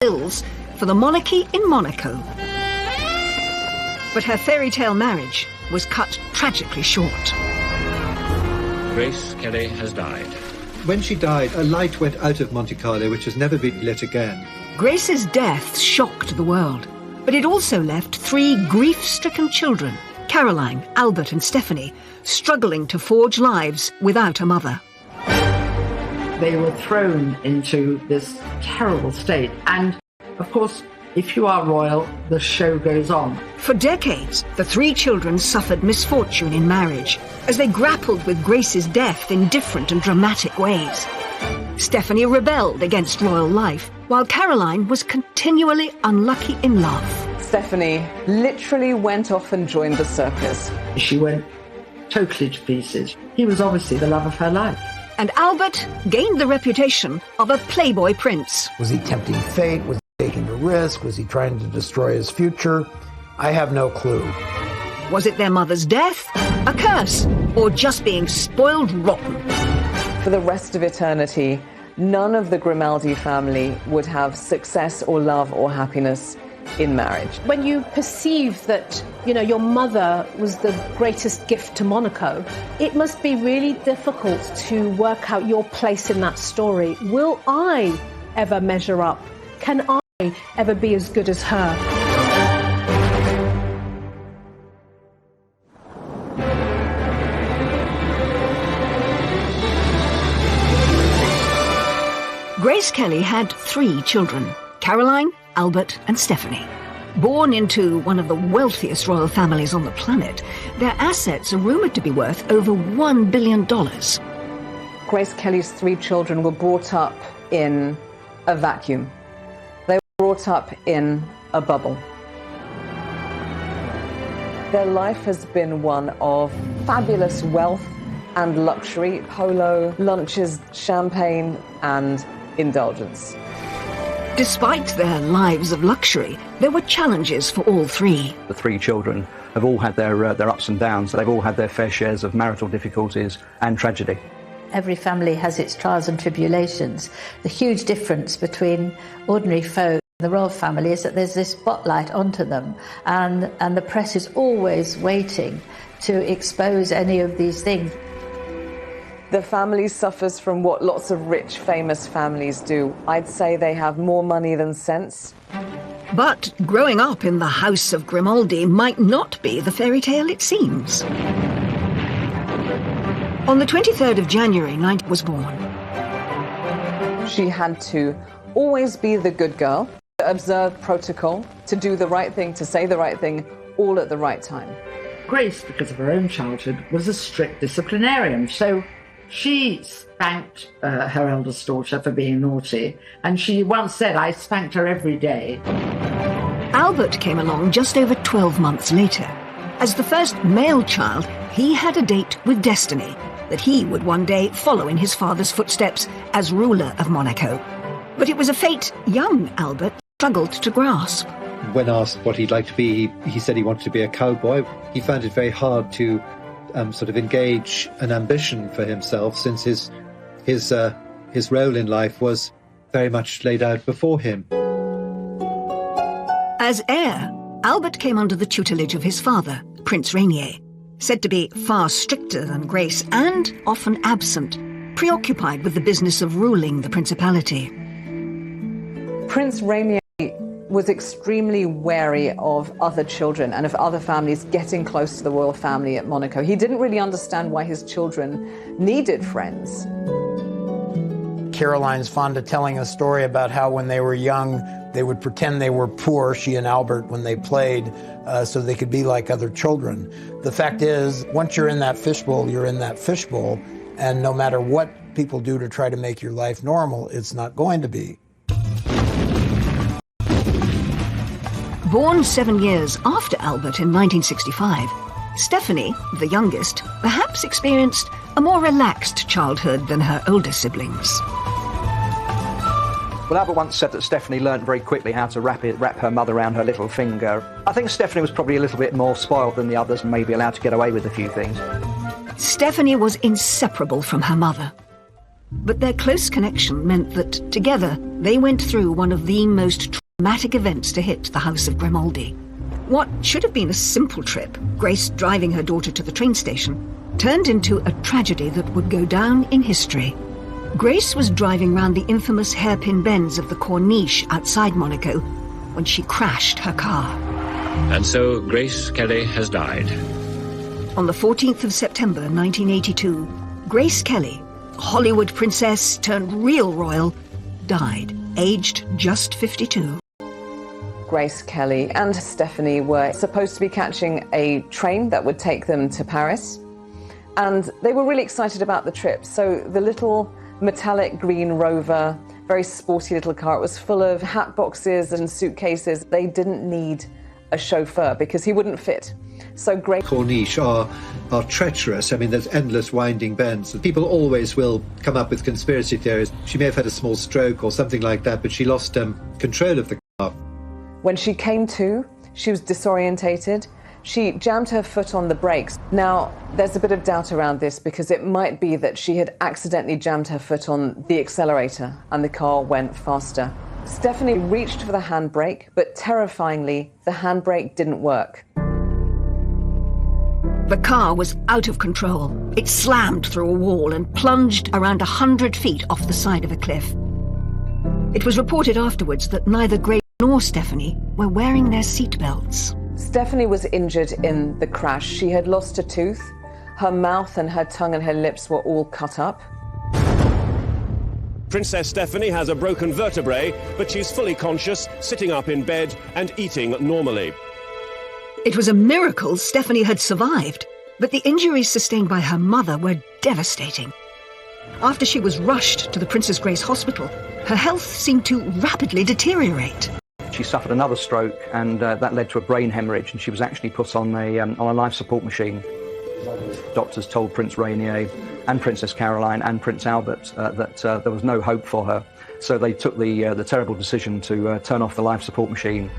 bills for the monarchy in Monaco. But her fairy tale marriage was cut tragically short. Grace Kelly has died. When she died, a light went out of Monte Carlo which has never been lit again. Grace's death shocked the world, but it also left 3 grief-stricken children, Caroline, Albert and Stephanie, struggling to forge lives without a mother. They were thrown into this terrible state. And, of course, if you are royal, the show goes on. For decades, the 3 children suffered misfortune in marriage as they grappled with Grace's death in different and dramatic ways. Stephanie rebelled against royal life, while Caroline was continually unlucky in love. Stephanie literally went off and joined the circus. She went totally to pieces. He was obviously the love of her life. And Albert gained the reputation of a playboy prince. Was he tempting fate? Was he taking a risk? Was he trying to destroy his future? I have no clue. Was it their mother's death, a curse, or just being spoiled rotten? For the rest of eternity, none of the Grimaldi family would have success or love or happiness in marriage. When you perceive that, your mother was the greatest gift to Monaco, it must be really difficult to work out your place in that story. Will I ever measure up? Can I ever be as good as her? Grace Kelly had 3 children, Caroline, Albert and Stephanie. Born into one of the wealthiest royal families on the planet, their assets are rumoured to be worth over $1 billion. Grace Kelly's 3 children were brought up in a vacuum. They were brought up in a bubble. Their life has been one of fabulous wealth and luxury, polo, lunches, champagne and indulgence. Despite their lives of luxury, there were challenges for all 3. The 3 children have all had their ups and downs. They've all had their fair shares of marital difficulties and tragedy. Every family has its trials and tribulations. The huge difference between ordinary folk and the royal family is that there's this spotlight onto them, and the press is always waiting to expose any of these things. The family suffers from what lots of rich, famous families do. I'd say they have more money than sense. But growing up in the House of Grimaldi might not be the fairy tale it seems. On the 23rd of January, Knight was born. She had to always be the good girl, to observe protocol, to do the right thing, to say the right thing, all at the right time. Grace, because of her own childhood, was a strict disciplinarian, so she spanked her eldest daughter for being naughty, and she once said, "I spanked her every day." Albert came along just over 12 months later. As the first male child, he had a date with destiny, that he would one day follow in his father's footsteps as ruler of Monaco. But it was a fate young Albert struggled to grasp. When asked what he'd like to be, he said he wanted to be a cowboy. He found it very hard to sort of engage an ambition for himself, since his role in life was very much laid out before him. As heir, Albert came under the tutelage of his father, Prince Rainier, said to be far stricter than Grace and often absent, preoccupied with the business of ruling the principality. Prince Rainier was extremely wary of other children and of other families getting close to the royal family at Monaco. He didn't really understand why his children needed friends. Caroline's fond of telling a story about how when they were young, they would pretend they were poor, she and Albert, when they played, so they could be like other children. The fact is, once you're in that fishbowl, you're in that fishbowl, and no matter what people do to try to make your life normal, it's not going to be. Born 7 years after Albert in 1965, Stephanie, the youngest, perhaps experienced a more relaxed childhood than her older siblings. Well, Albert once said that Stephanie learnt very quickly how to wrap her mother around her little finger. I think Stephanie was probably a little bit more spoiled than the others and maybe allowed to get away with a few things. Stephanie was inseparable from her mother. But their close connection meant that, together, they went through one of the most traumatic events to hit the House of Grimaldi. What should have been a simple trip, Grace driving her daughter to the train station, turned into a tragedy that would go down in history. Grace was driving round the infamous hairpin bends of the Corniche outside Monaco when she crashed her car. And so Grace Kelly has died. On the 14th of September 1982, Grace Kelly, Hollywood princess turned real royal, died, aged just 52. Grace Kelly and Stephanie were supposed to be catching a train that would take them to Paris. And they were really excited about the trip. So the little metallic green Rover, very sporty little car, it was full of hat boxes and suitcases. They didn't need a chauffeur because he wouldn't fit. So Grace... Corniche are treacherous. I mean, there's endless winding bends. People always will come up with conspiracy theories. She may have had a small stroke or something like that, but she lost control of the car. When she came to, she was disorientated. She jammed her foot on the brakes. Now, there's a bit of doubt around this because it might be that she had accidentally jammed her foot on the accelerator and the car went faster. Stephanie reached for the handbrake, but terrifyingly, the handbrake didn't work. The car was out of control. It slammed through a wall and plunged around 100 feet off the side of a cliff. It was reported afterwards that neither Grace nor Stephanie were wearing their seatbelts. Stephanie was injured in the crash. She had lost a tooth. Her mouth and her tongue and her lips were all cut up. Princess Stephanie has a broken vertebrae, but she's fully conscious, sitting up in bed and eating normally. It was a miracle Stephanie had survived, but the injuries sustained by her mother were devastating. After she was rushed to the Princess Grace Hospital, her health seemed to rapidly deteriorate. She suffered another stroke, and that led to a brain hemorrhage, and she was actually put on a life support machine. Doctors told Prince Rainier and Princess Caroline and Prince Albert that there was no hope for her. So they took the terrible decision to turn off the life support machine.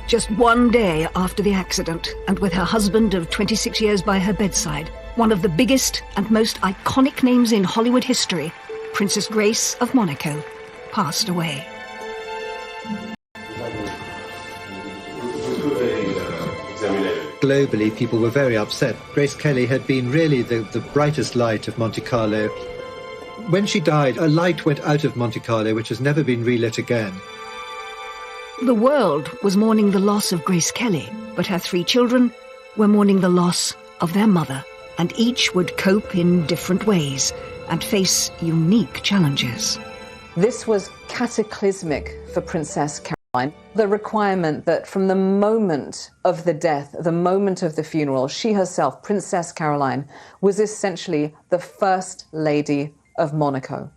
Just one day after the accident, and with her husband of 26 years by her bedside, one of the biggest and most iconic names in Hollywood history, Princess Grace of Monaco, passed away. Globally, people were very upset. Grace Kelly had been really the brightest light of Monte Carlo. When she died, a light went out of Monte Carlo, which has never been relit again. The world was mourning the loss of Grace Kelly, but her 3 children were mourning the loss of their mother, and each would cope in different ways and face unique challenges. This was cataclysmic for Princess Caroline. The requirement that from the moment of the death, the moment of the funeral, she herself, Princess Caroline, was essentially the First Lady of Monaco.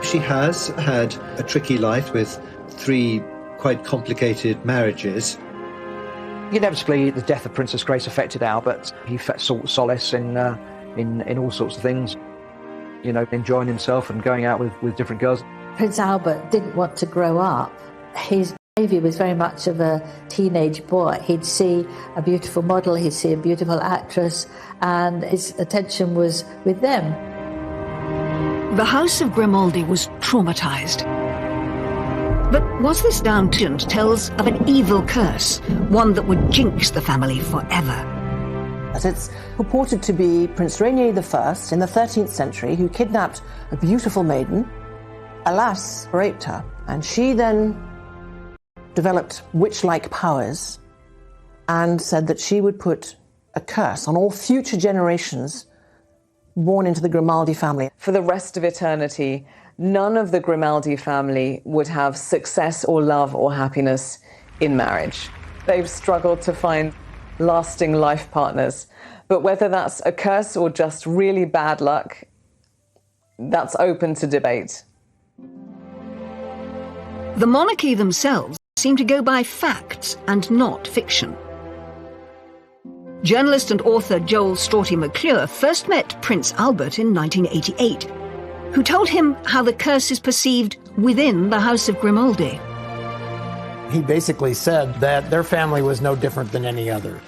She has had a tricky life with 3 quite complicated marriages. Inevitably, the death of Princess Grace affected Albert. He sought solace in all sorts of things, you know, enjoying himself and going out with different girls. Prince Albert didn't want to grow up. His behaviour was very much of a teenage boy. He'd see a beautiful model, he'd see a beautiful actress, and his attention was with them. The House of Grimaldi was traumatised. But was this down to tales of an evil curse, one that would jinx the family forever? As it's purported to be Prince Rainier I in the 13th century who kidnapped a beautiful maiden, alas, raped her, and she then developed witch-like powers and said that she would put a curse on all future generations born into the Grimaldi family. For the rest of eternity, none of the Grimaldi family would have success or love or happiness in marriage. They've struggled to find lasting life partners. But whether that's a curse or just really bad luck, that's open to debate. The monarchy themselves seem to go by facts and not fiction. Journalist and author Joel Strawty McClure first met Prince Albert in 1988, who told him how the curse is perceived within the House of Grimaldi. He basically said that their family was no different than any other.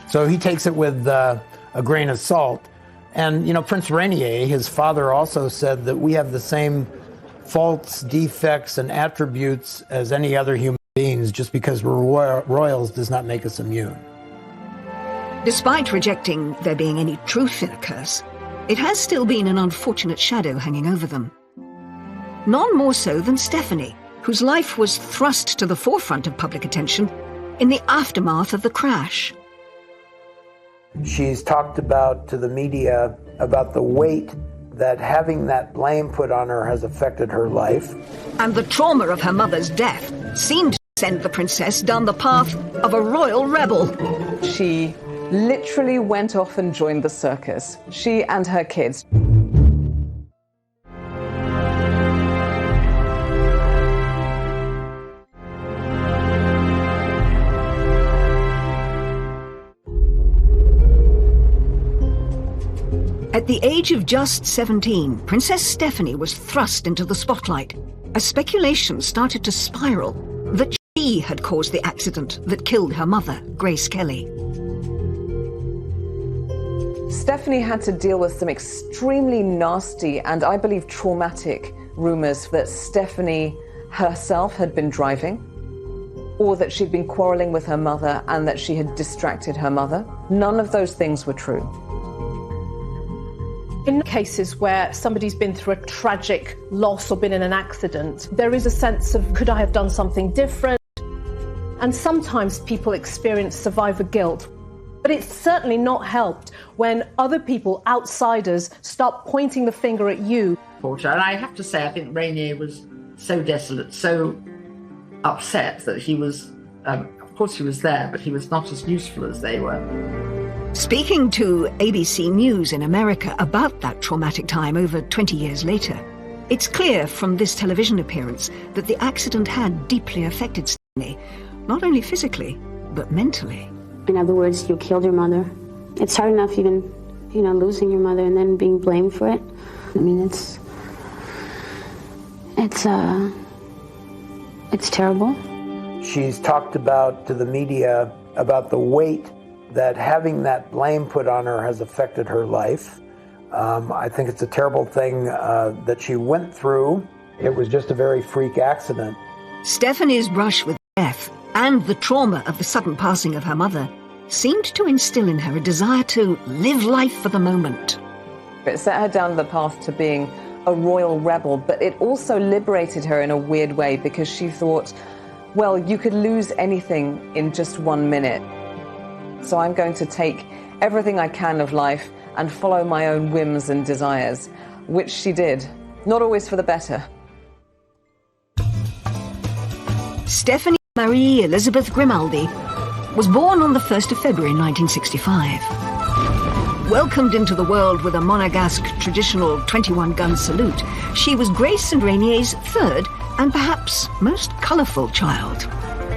So he takes it with a grain of salt, And, Prince Rainier, his father, also said that we have the same faults, defects, and attributes as any other human beings. Just because we're royals does not make us immune. Despite rejecting there being any truth in a curse, it has still been an unfortunate shadow hanging over them. None more so than Stephanie, whose life was thrust to the forefront of public attention in the aftermath of the crash. She's talked about to the media about the weight that having that blame put on her has affected her life. And the trauma of her mother's death seemed to send the princess down the path of a royal rebel. She literally went off and joined the circus, she and her kids. At the age of just 17, Princess Stephanie was thrust into the spotlight as speculation started to spiral that she had caused the accident that killed her mother, Grace Kelly. Stephanie had to deal with some extremely nasty and, I believe, traumatic rumors that Stephanie herself had been driving, or that she'd been quarreling with her mother and that she had distracted her mother. None of those things were true. In cases where somebody's been through a tragic loss or been in an accident, there is a sense of, could I have done something different? And sometimes people experience survivor guilt. But it's certainly not helped when other people, outsiders, start pointing the finger at you. And I have to say, I think Rainier was so desolate, so upset that he was, of course he was there, but he was not as useful as they were. Speaking to ABC News in America about that traumatic time over 20 years later, it's clear from this television appearance that the accident had deeply affected Stephanie, not only physically, but mentally. In other words, you killed your mother. It's hard enough even, losing your mother and then being blamed for it. I mean, it's terrible. She's talked about to the media about the weight that having that blame put on her has affected her life. I think it's a terrible thing that she went through. It was just a very freak accident. Stephanie's brush with death and the trauma of the sudden passing of her mother seemed to instill in her a desire to live life for the moment. It set her down the path to being a royal rebel, but it also liberated her in a weird way because she thought, well, you could lose anything in just 1 minute. So I'm going to take everything I can of life and follow my own whims and desires, which she did, not always for the better. Stephanie Marie Elizabeth Grimaldi was born on the 1st of February 1965. Welcomed into the world with a Monegasque traditional 21-gun salute, she was Grace and Rainier's third and perhaps most colourful child.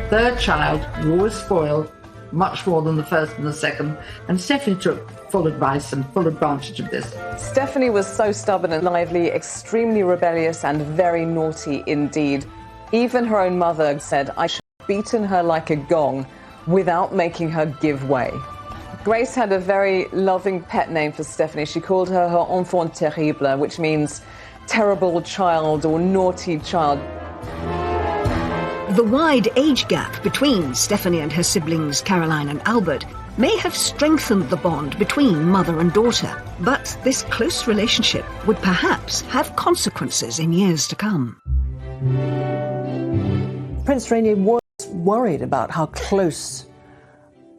Third child, was spoiled, much more than the first and the second, and Stephanie took full advice and full advantage of this. Stephanie was so stubborn and lively, extremely rebellious and very naughty indeed. Even her own mother said, I should have beaten her like a gong without making her give way. Grace had a very loving pet name for Stephanie. She called her enfant terrible, which means terrible child or naughty child. The wide age gap between Stephanie and her siblings Caroline and Albert may have strengthened the bond between mother and daughter, but this close relationship would perhaps have consequences in years to come. Prince Rainier was worried about how close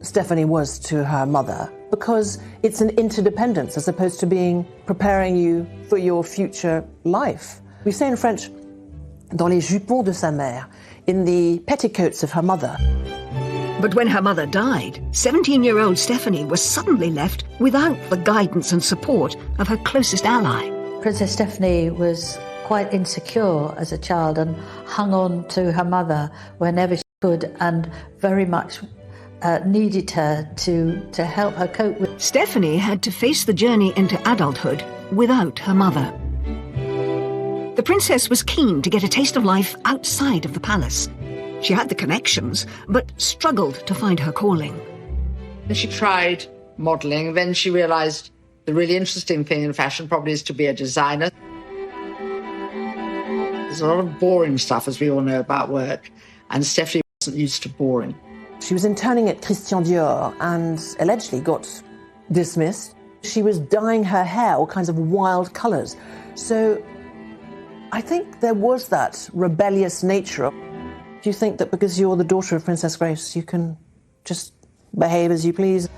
Stephanie was to her mother because it's an interdependence as opposed to being preparing you for your future life. We say in French, dans les jupons de sa mère, in the petticoats of her mother. But when her mother died, 17-year-old Stephanie was suddenly left without the guidance and support of her closest ally. Princess Stephanie was quite insecure as a child and hung on to her mother whenever she could and very much needed her to help her cope with. Stephanie had to face the journey into adulthood without her mother. The princess was keen to get a taste of life outside of the palace. She had the connections, but struggled to find her calling. She tried modelling, then she realised The really interesting thing in fashion probably is to be a designer. There's a lot of boring stuff, as we all know, about work, and Stephanie wasn't used to boring. She was interning at Christian Dior and allegedly got dismissed. She was dyeing her hair all kinds of wild colours. So I think there was that rebellious nature. Do you think that because you're the daughter of Princess Grace, you can just behave as you please?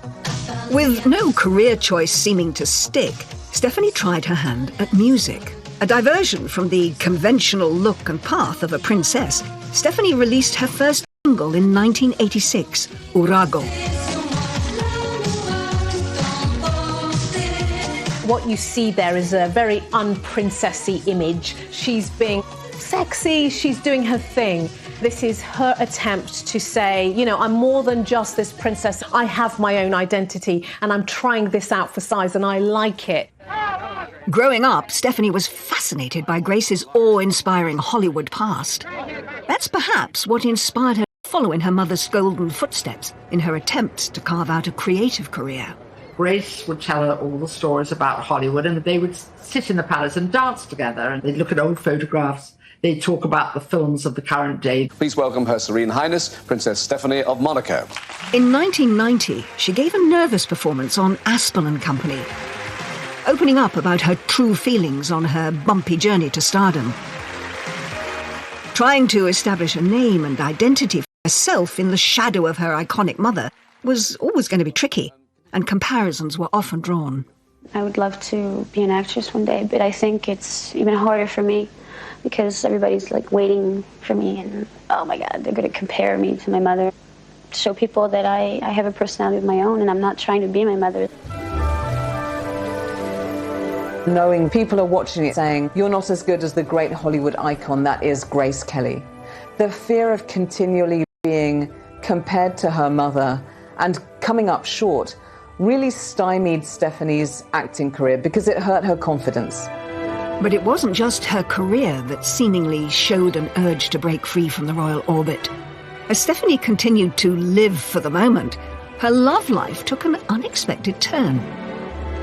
With no career choice seeming to stick, Stephanie tried her hand at music. A diversion from the conventional look and path of a princess, Stephanie released her first single in 1986, Urago. What you see there is a very unprincessy image. She's being sexy, she's doing her thing. This is her attempt to say, you know, I'm more than just this princess. I have my own identity and I'm trying this out for size and I like it. Growing up, Stephanie was fascinated by Grace's awe-inspiring Hollywood past. That's perhaps what inspired her to follow in her mother's golden footsteps in her attempts to carve out a creative career. Grace would tell her all the stories about Hollywood, and they would sit in the palace and dance together, and they'd look at old photographs. They'd talk about the films of the current day. Please welcome Her Serene Highness, Princess Stephanie of Monaco. In 1990, she gave a nervous performance on Aspel & Company, opening up about her true feelings on her bumpy journey to stardom. Trying to establish a name and identity for herself in the shadow of her iconic mother was always going to be tricky, and comparisons were often drawn. I would love to be an actress one day, but I think it's even harder for me because everybody's like waiting for me and, oh my God, they're going to compare me to my mother. Show people that I have a personality of my own and I'm not trying to be my mother. Knowing people are watching it saying, you're not as good as the great Hollywood icon that is Grace Kelly. The fear of continually being compared to her mother and coming up short really stymied Stephanie's acting career because it hurt her confidence. But it wasn't just her career that seemingly showed an urge to break free from the royal orbit. As Stephanie continued to live for the moment, her love life took an unexpected turn.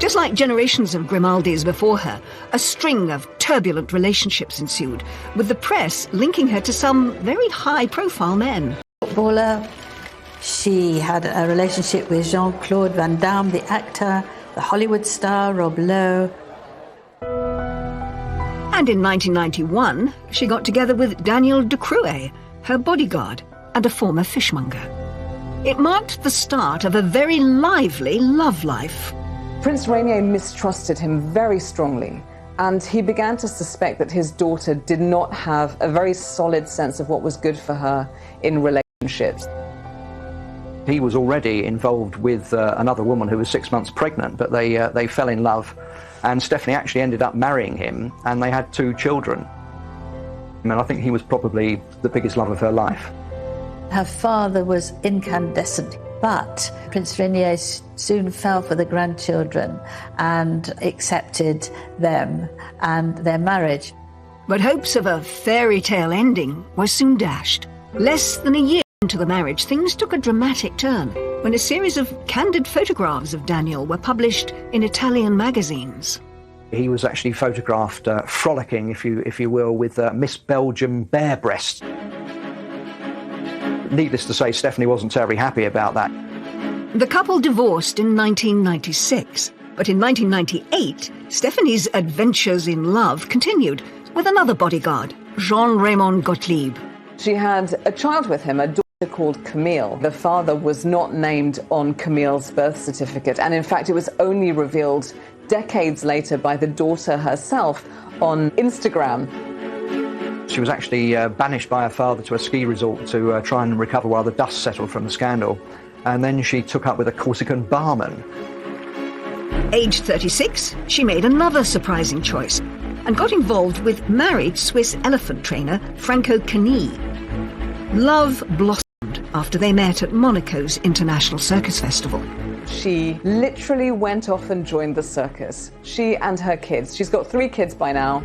Just like generations of Grimaldis before her, a string of turbulent relationships ensued, with the press linking her to some very high-profile men. Footballer. She had a relationship with Jean-Claude Van Damme, the actor, the Hollywood star Rob Lowe. And in 1991, she got together with Daniel de Crouet, her bodyguard and a former fishmonger. It marked the start of a very lively love life. Prince Rainier mistrusted him very strongly, and he began to suspect that his daughter did not have a very solid sense of what was good for her in relationships. He was already involved with another woman who was 6 months pregnant, but they fell in love, and Stephanie actually ended up marrying him, and they had 2 children. And I think he was probably the biggest love of her life. Her father was incandescent, but Prince Rainier soon fell for the grandchildren and accepted them and their marriage. But hopes of a fairy tale ending were soon dashed. Less than a year into the marriage, things took a dramatic turn when a series of candid photographs of Daniel were published in Italian magazines. He was actually photographed frolicking, if you will, with Miss Belgium bare breasts. Needless to say, Stephanie wasn't terribly happy about that. The couple divorced in 1996, but in 1998, Stephanie's adventures in love continued with another bodyguard, Jean-Raymond Gottlieb. She had a child with him, a daughter called Camille. The father was not named on Camille's birth certificate, and in fact it was only revealed decades later by the daughter herself on Instagram. She was actually banished by her father to a ski resort to try and recover while the dust settled from the scandal. And then she took up with a Corsican barman. Aged 36, she made another surprising choice and got involved with married Swiss elephant trainer Franco Cani. Love blossomed after they met at Monaco's International Circus Festival. She literally went off and joined the circus. She and her kids. She's got 3 kids by now.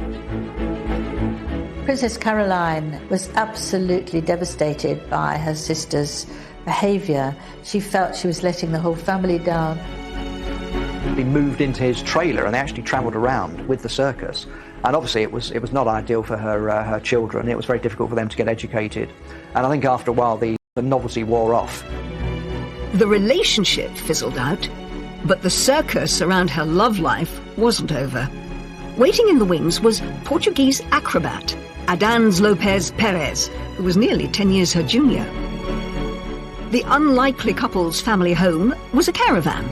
Princess Caroline was absolutely devastated by her sister's behaviour. She felt she was letting the whole family down. actually moved into his trailer and they actually travelled around with the circus. And obviously it was not ideal for her children. It was very difficult for them to get educated. And I think after a while the novelty wore off. The relationship fizzled out, but the circus around her love life wasn't over. Waiting in the wings was Portuguese acrobat Adans Lopez Perez, who was nearly 10 years her junior. The unlikely couple's family home was a caravan,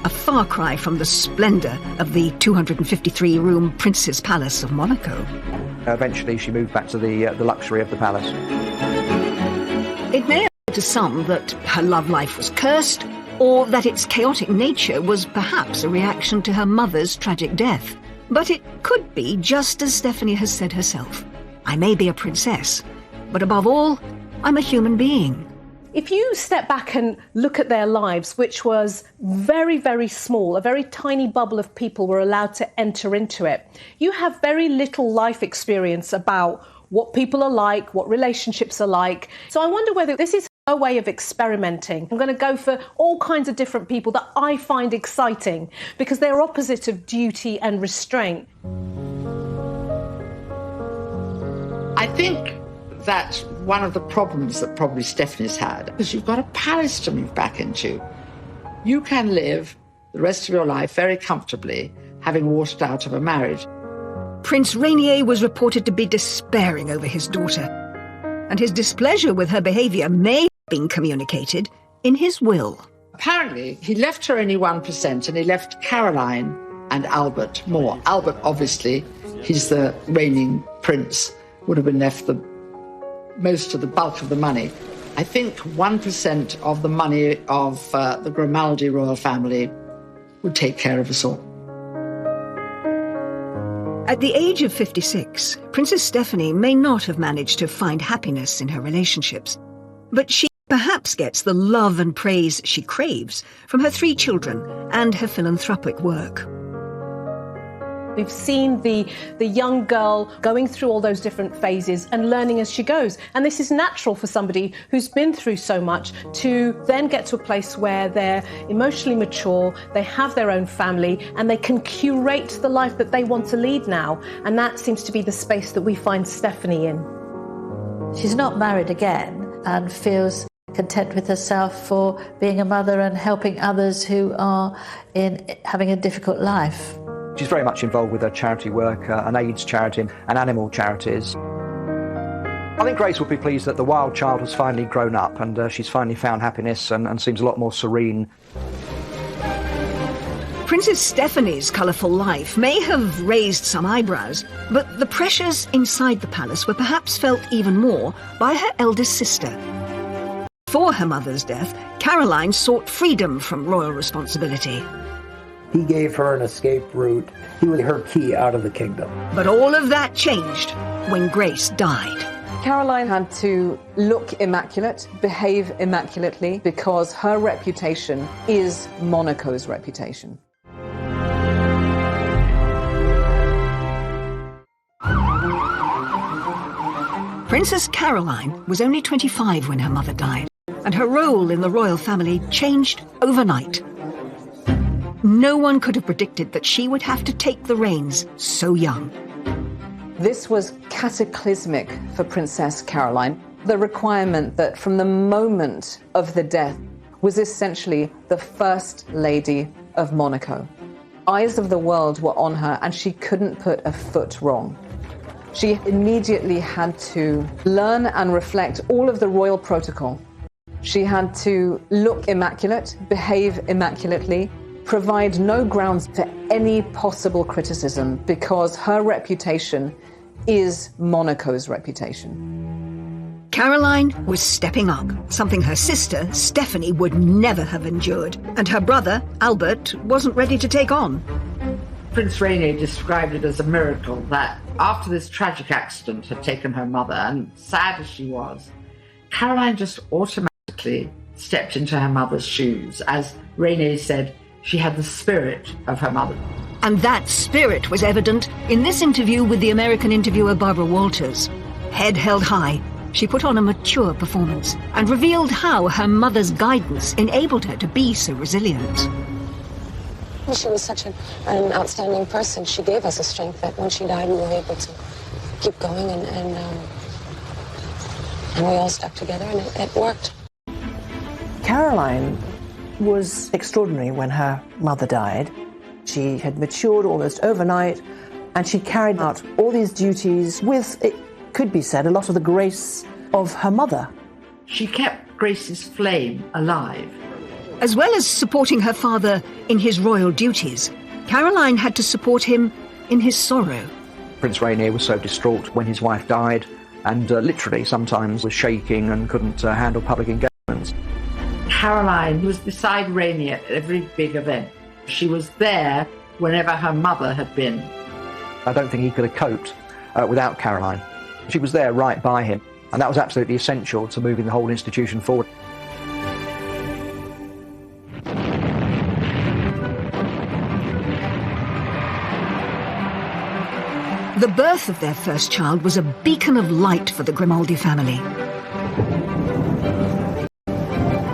a far cry from the splendour of the 253-room Prince's Palace of Monaco. Eventually she moved back to the luxury of the palace. It may appear to some that her love life was cursed, or that its chaotic nature was perhaps a reaction to her mother's tragic death. But it could be just as Stephanie has said herself. I may be a princess, but above all, I'm a human being. If you step back and look at their lives, which was very, very small, a very tiny bubble of people were allowed to enter into it, you have very little life experience about what people are like, what relationships are like. So I wonder whether this is a way of experimenting. I'm going to go for all kinds of different people that I find exciting because they're opposite of duty and restraint. I think that's one of the problems that probably Stephanie's had, because you've got a palace to move back into. You can live the rest of your life very comfortably, having walked out of a marriage. Prince Rainier was reported to be despairing over his daughter, and his displeasure with her behaviour may have been communicated in his will. Apparently, he left her only 1%, and he left Caroline and Albert more. Albert, obviously, he's the reigning prince, would have been left most of the bulk of the money. I think 1% of the money of the Grimaldi royal family would take care of us all. At the age of 56, Princess Stephanie may not have managed to find happiness in her relationships, but she perhaps gets the love and praise she craves from her 3 children and her philanthropic work. We've seen the young girl going through all those different phases and learning as she goes. And this is natural for somebody who's been through so much to then get to a place where they're emotionally mature, they have their own family, and they can curate the life that they want to lead now. And that seems to be the space that we find Stephanie in. She's not married again and feels content with herself for being a mother and helping others who are having a difficult life. She's very much involved with her charity work, an AIDS charity and animal charities. I think Grace would be pleased that the wild child has finally grown up and she's finally found happiness and seems a lot more serene. Princess Stephanie's colourful life may have raised some eyebrows, but the pressures inside the palace were perhaps felt even more by her eldest sister. Before her mother's death, Caroline sought freedom from royal responsibility. He gave her an escape route. He was her key out of the kingdom. But all of that changed when Grace died. Caroline had to look immaculate, behave immaculately, because her reputation is Monaco's reputation. Princess Caroline was only 25 when her mother died, and her role in the royal family changed overnight. No one could have predicted that she would have to take the reins so young. This was cataclysmic for Princess Caroline. The requirement that from the moment of the death was essentially the First Lady of Monaco. Eyes of the world were on her and she couldn't put a foot wrong. She immediately had to learn and reflect all of the royal protocol. She had to look immaculate, behave immaculately, provide no grounds for any possible criticism because her reputation is Monaco's reputation. Caroline was stepping up, something her sister, Stephanie, would never have endured, and her brother, Albert, wasn't ready to take on. Prince Rainier described it as a miracle that after this tragic accident had taken her mother, and sad as she was, Caroline just automatically stepped into her mother's shoes. As Rainier said, she had the spirit of her mother. And that spirit was evident in this interview with the American interviewer Barbara Walters. Head held high, she put on a mature performance and revealed how her mother's guidance enabled her to be so resilient. She was such an outstanding person. She gave us a strength that when she died, we were able to keep going, and we all stuck together, and it worked. Caroline was extraordinary when her mother died. She had matured almost overnight, and she carried out all these duties with, it could be said, a lot of the grace of her mother. She kept Grace's flame alive. As well as supporting her father in his royal duties, Caroline had to support him in his sorrow. Prince Rainier was so distraught when his wife died, and literally sometimes was shaking and couldn't handle public engagements. Caroline was beside Rainier at every big event. She was there whenever her mother had been. I don't think he could have coped without Caroline. She was there right by him, and that was absolutely essential to moving the whole institution forward. The birth of their first child was a beacon of light for the Grimaldi family.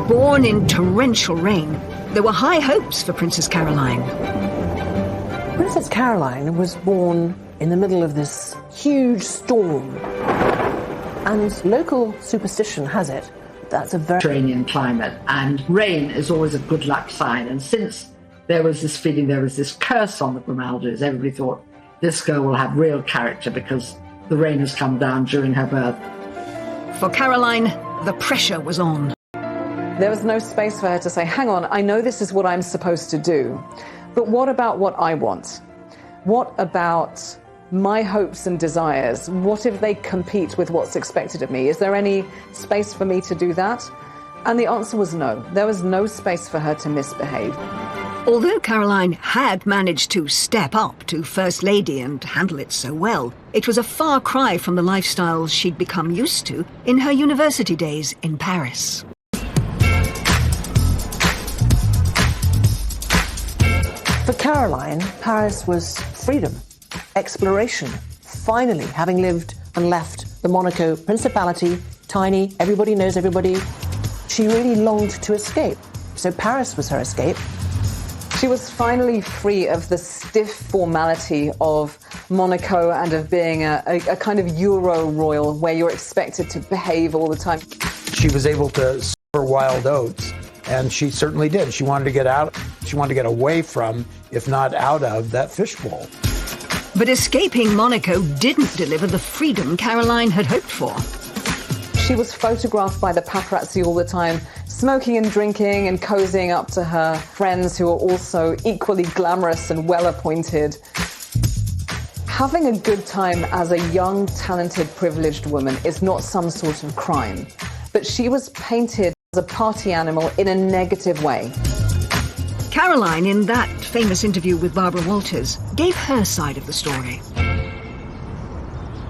Born in torrential rain, there were high hopes for Princess Caroline. Princess Caroline was born in the middle of this huge storm. And local superstition has it that's a very Mediterranean climate, and rain is always a good luck sign. And since there was this feeling, there was this curse on the Grimaldis, everybody thought this girl will have real character because the rain has come down during her birth. For Caroline, the pressure was on. There was no space for her to say, hang on, I know this is what I'm supposed to do, but what about what I want? What about my hopes and desires? What if they compete with what's expected of me? Is there any space for me to do that? And the answer was no. There was no space for her to misbehave. Although Caroline had managed to step up to First Lady and handle it so well, it was a far cry from the lifestyle she'd become used to in her university days in Paris. For Caroline, Paris was freedom, exploration, finally having lived and left the Monaco Principality, tiny, everybody knows everybody. She really longed to escape, so Paris was her escape. She was finally free of the stiff formality of Monaco and of being a kind of Euro royal where you're expected to behave all the time. She was able to sow her wild oats, and she certainly did. She wanted to get out. She wanted to get away from, if not out of, that fishbowl. But escaping Monaco didn't deliver the freedom Caroline had hoped for. She was photographed by the paparazzi all the time, smoking and drinking and cozying up to her friends who were also equally glamorous and well-appointed. Having a good time as a young, talented, privileged woman is not some sort of crime, but she was painted as a party animal in a negative way. Caroline, in that famous interview with Barbara Walters, gave her side of the story.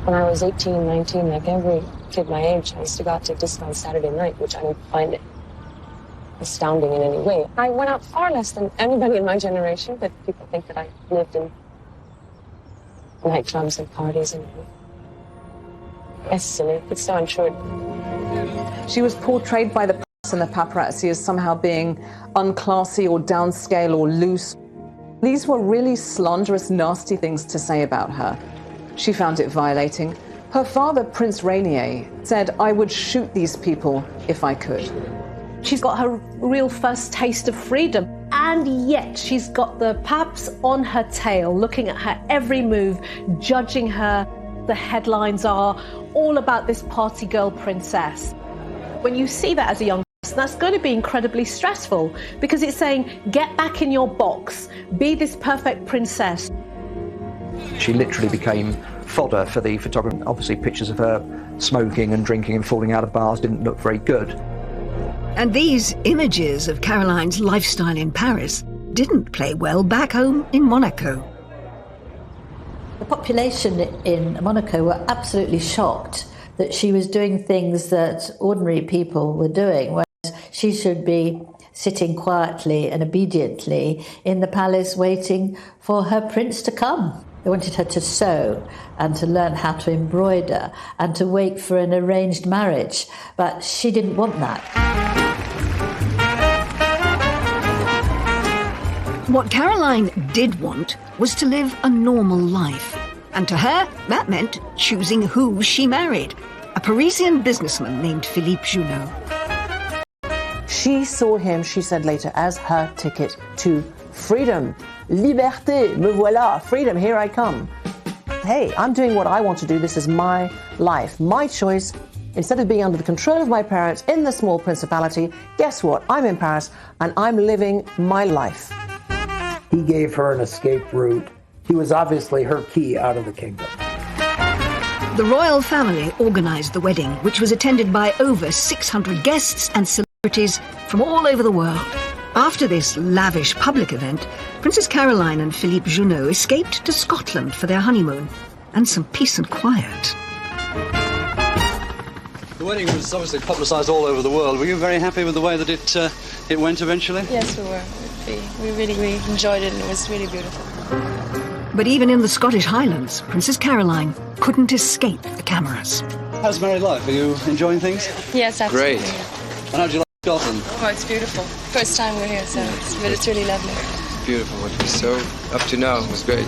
When I was 18, 19, like every kid my age, I used to go out to disco on Saturday night, which I don't find astounding in any way. I went out far less than anybody in my generation, but people think that I lived in nightclubs and parties, and it's silly. It's so untrue. She was portrayed by the press and the paparazzi as somehow being unclassy or downscale or loose. These were really slanderous, nasty things to say about her. She found it violating. Her father, Prince Rainier, said, I would shoot these people if I could. She's got her real first taste of freedom, and yet she's got the paps on her tail, looking at her every move, judging her. The headlines are all about this party girl princess. When you see that as a young person, that's going to be incredibly stressful, because it's saying, get back in your box, be this perfect princess. She literally became fodder for the photographer. Obviously, pictures of her smoking and drinking and falling out of bars didn't look very good. And these images of Caroline's lifestyle in Paris didn't play well back home in Monaco. The population in Monaco were absolutely shocked that she was doing things that ordinary people were doing, whereas she should be sitting quietly and obediently in the palace waiting for her prince to come. They wanted her to sew and to learn how to embroider and to wait for an arranged marriage, but she didn't want that. What Caroline did want was to live a normal life. And to her, that meant choosing who she married, a Parisian businessman named Philippe Junot. She saw him, she said later, as her ticket to freedom. Liberté, me voilà, freedom, here I come. Hey, I'm doing what I want to do. This is my life, my choice. Instead of being under the control of my parents in the small principality, guess what? I'm in Paris and I'm living my life. He gave her an escape route. He was obviously her key out of the kingdom. The royal family organised the wedding, which was attended by over 600 guests and celebrities from all over the world. After this lavish public event, Princess Caroline and Philippe Junot escaped to Scotland for their honeymoon and some peace and quiet. The wedding was obviously publicised all over the world. Were you very happy with the way that it went eventually? Yes, we were. We really enjoyed it, and it was really beautiful. But even in the Scottish Highlands, Princess Caroline couldn't escape the cameras. How's married life? Are you enjoying things? Yes, absolutely. Great. And how do you like Scotland? Oh, it's beautiful. First time we're here, so it's really lovely. Beautiful. What we saw up to now was great.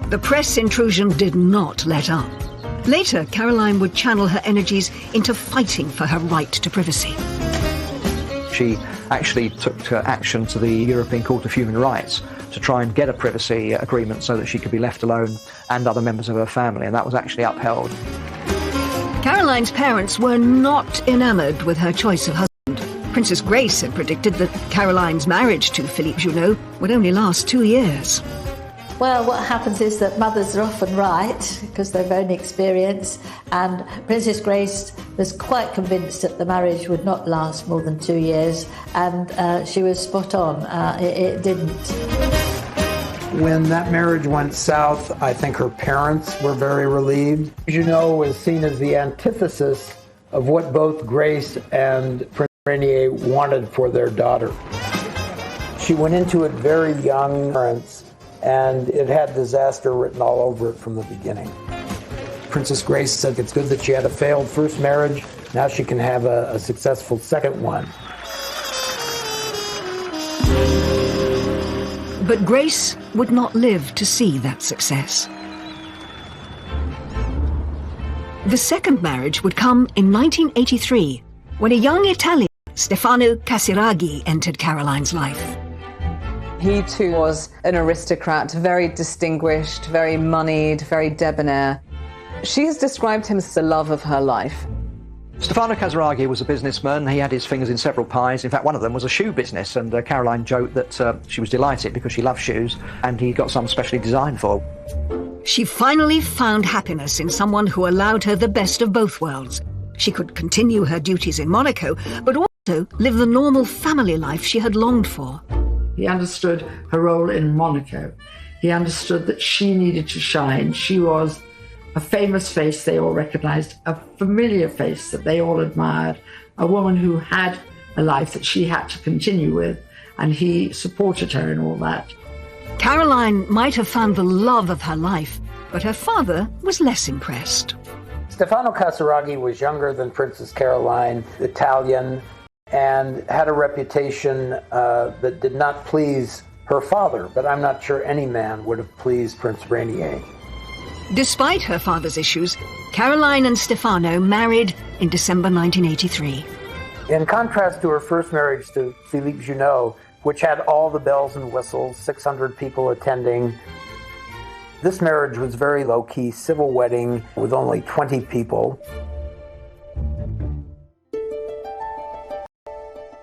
The press intrusion did not let up. Later, Caroline would channel her energies into fighting for her right to privacy. She actually took action to the European Court of Human Rights to try and get a privacy agreement so that she could be left alone and other members of her family, and that was actually upheld. Caroline's parents were not enamoured with her choice of husband. Princess Grace had predicted that Caroline's marriage to Philippe Junot would only last 2 years. Well, what happens is that mothers are often right because they've own experience, and Princess Grace was quite convinced that the marriage would not last more than 2 years, and she was spot on. It didn't. When that marriage went south, I think her parents were very relieved. Junot was seen as the antithesis of what both Grace and Prince Rainier wanted for their daughter. She went into it very young, and it had disaster written all over it from the beginning. Princess Grace said it's good that she had a failed first marriage. Now she can have a successful second one. But Grace would not live to see that success. The second marriage would come in 1983, when a young Italian, Stefano Casiraghi, entered Caroline's life. He too was an aristocrat, very distinguished, very moneyed, very debonair. She has described him as the love of her life. Stefano Casiraghi was a businessman. He had his fingers in several pies. In fact, one of them was a shoe business, and Caroline joked that she was delighted because she loved shoes, and he got some specially designed for her. She finally found happiness in someone who allowed her the best of both worlds. She could continue her duties in Monaco, but also live the normal family life she had longed for. He understood her role in Monaco. He understood that she needed to shine. She was a famous face they all recognized, a familiar face that they all admired, a woman who had a life that she had to continue with, and he supported her in all that. Caroline might have found the love of her life, but her father was less impressed. Stefano Casiraghi was younger than Princess Caroline, Italian, and had a reputation that did not please her father, but I'm not sure any man would have pleased Prince Rainier. Despite her father's issues, Caroline and Stefano married in December 1983. In contrast to her first marriage to Philippe Junot, which had all the bells and whistles, 600 people attending, this marriage was very low-key, civil wedding with only 20 people.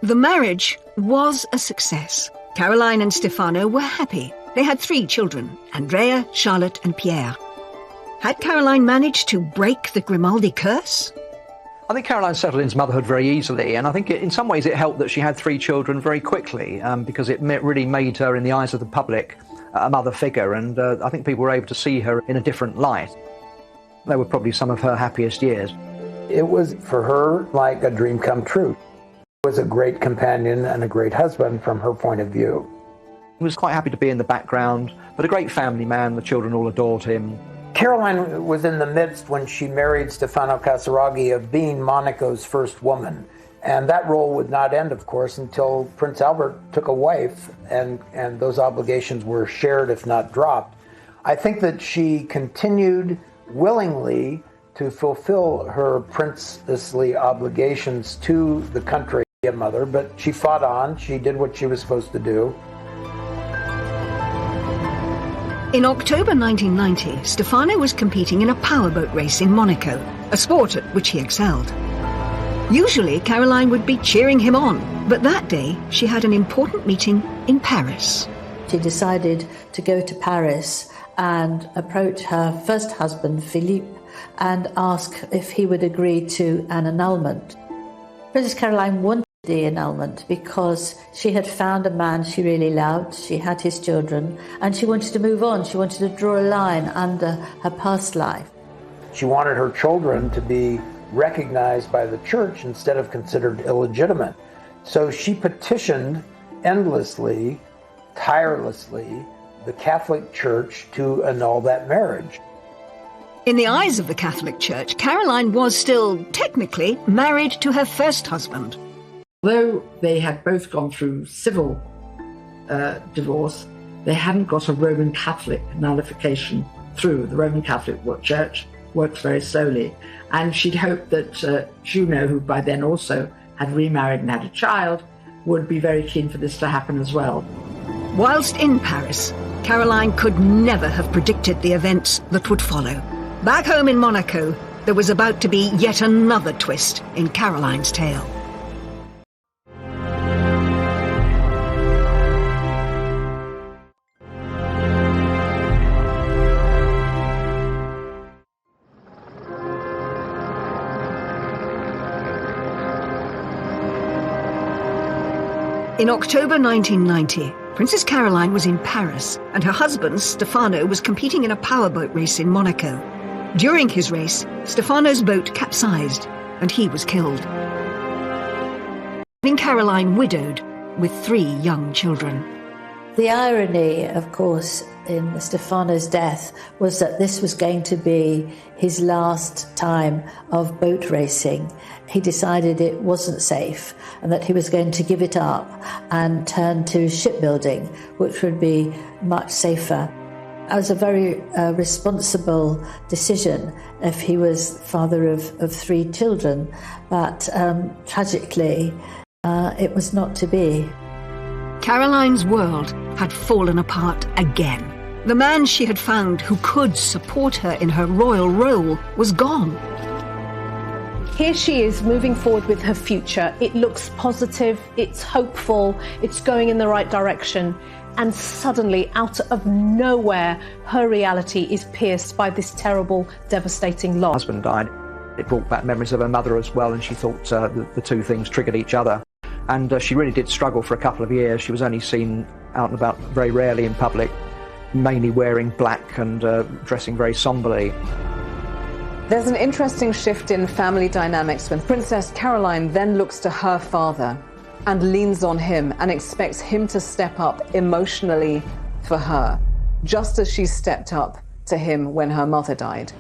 The marriage was a success. Caroline and Stefano were happy. They had 3 children, Andrea, Charlotte and Pierre. Had Caroline managed to break the Grimaldi curse? I think Caroline settled into motherhood very easily, and I think in some ways it helped that she had 3 children very quickly, because it really made her, in the eyes of the public, a mother figure, and I think people were able to see her in a different light. They were probably some of her happiest years. It was, for her, like a dream come true. He was a great companion and a great husband from her point of view. He was quite happy to be in the background, but a great family man. The children all adored him. Caroline was in the midst, when she married Stefano Casiraghi, of being Monaco's first woman. And that role would not end, of course, until Prince Albert took a wife, and those obligations were shared, if not dropped. I think that she continued willingly to fulfill her princessly obligations to the country, a mother, but she fought on. She did what she was supposed to do. In October 1990, Stefano was competing in a powerboat race in Monaco, a sport at which he excelled. Usually, Caroline would be cheering him on, but that day she had an important meeting in Paris. She decided to go to Paris and approach her first husband, Philippe, and ask if he would agree to an annulment. Princess Caroline wanted the annulment because she had found a man she really loved, she had his children, and she wanted to move on. She wanted to draw a line under her past life. She wanted her children to be recognized by the church instead of considered illegitimate. So she petitioned endlessly, tirelessly, the Catholic Church to annul that marriage. In the eyes of the Catholic Church, Caroline was still, technically, married to her first husband. Though they had both gone through civil divorce, they hadn't got a Roman Catholic nullification through. The Roman Catholic Church works very slowly. And she'd hoped that Juno, who by then also had remarried and had a child, would be very keen for this to happen as well. Whilst in Paris, Caroline could never have predicted the events that would follow. Back home in Monaco, there was about to be yet another twist in Caroline's tale. In October 1990, Princess Caroline was in Paris, and her husband, Stefano, was competing in a powerboat race in Monaco. During his race, Stefano's boat capsized, and he was killed, leaving Caroline widowed with 3 young children. The irony, of course, in Stefano's death was that this was going to be his last time of boat racing. He decided it wasn't safe and that he was going to give it up and turn to shipbuilding, which would be much safer. It was a very responsible decision if he was father of 3 children, but tragically, it was not to be. Caroline's world had fallen apart again. The man she had found who could support her in her royal role was gone. Here she is moving forward with her future. It looks positive, it's hopeful, it's going in the right direction. And suddenly, out of nowhere, her reality is pierced by this terrible, devastating loss. Her husband died. It brought back memories of her mother as well, and she thought the two things triggered each other. And she really did struggle for a couple of years. She was only seen out and about very rarely in public, mainly wearing black and dressing very somberly. There's an interesting shift in family dynamics when Princess Caroline then looks to her father and leans on him and expects him to step up emotionally for her, just as she stepped up to him when her mother died.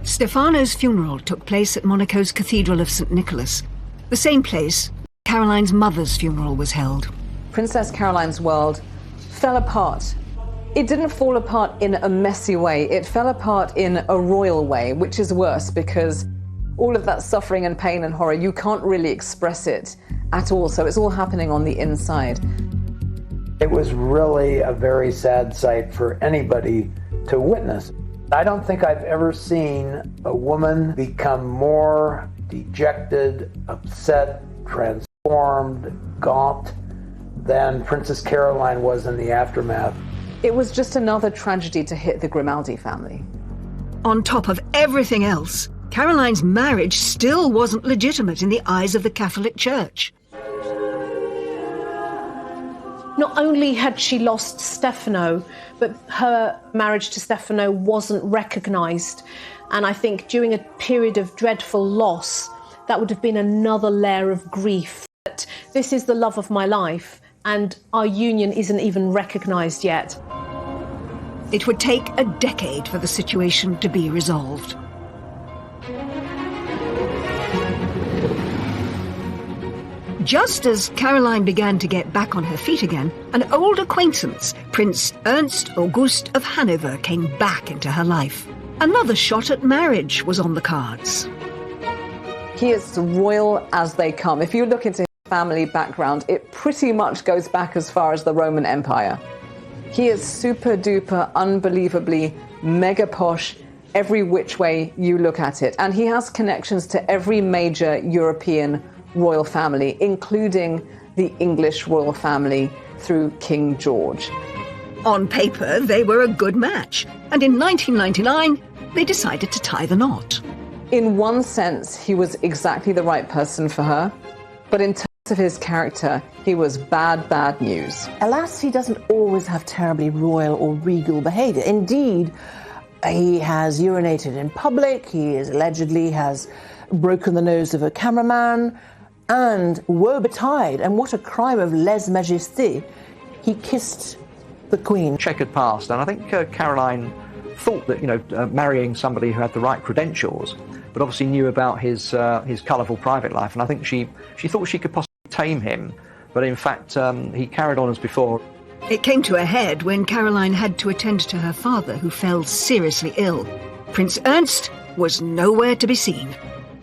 Stefano's funeral took place at Monaco's Cathedral of St. Nicholas, the same place Caroline's mother's funeral was held. Princess Caroline's world fell apart. It didn't fall apart in a messy way. It fell apart in a royal way, which is worse because all of that suffering and pain and horror, you can't really express it at all. So it's all happening on the inside. It was really a very sad sight for anybody to witness. I don't think I've ever seen a woman become more dejected, upset, transformed, gaunt than Princess Caroline was in the aftermath. It was just another tragedy to hit the Grimaldi family. On top of everything else, Caroline's marriage still wasn't legitimate in the eyes of the Catholic Church. Not only had she lost Stefano, but her marriage to Stefano wasn't recognised. And I think during a period of dreadful loss, that would have been another layer of grief. This is the love of my life, and our union isn't even recognised yet. It would take a decade for the situation to be resolved. Just as Caroline began to get back on her feet again, an old acquaintance, Prince Ernst August of Hanover, came back into her life. Another shot at marriage was on the cards. He is royal as they come. If you look into his family background, it pretty much goes back as far as the Roman Empire. He is super duper, unbelievably mega posh, every which way you look at it. And he has connections to every major European royal family, including the English royal family through King George. On paper, they were a good match, and in 1999, they decided to tie the knot. In one sense, he was exactly the right person for her, but in terms of his character, he was bad news. Alas, he doesn't always have terribly royal or regal behaviour. Indeed, he has urinated in public, he allegedly has broken the nose of a cameraman, and woe betide, and what a crime of lèse-majesté, he kissed the Queen. Checkered past, and I think Caroline thought that, marrying somebody who had the right credentials, but obviously knew about his colourful private life, and I think she thought she could possibly tame him, but in fact he carried on as before. It came to a head when Caroline had to attend to her father, who fell seriously ill. Prince Ernst was nowhere to be seen.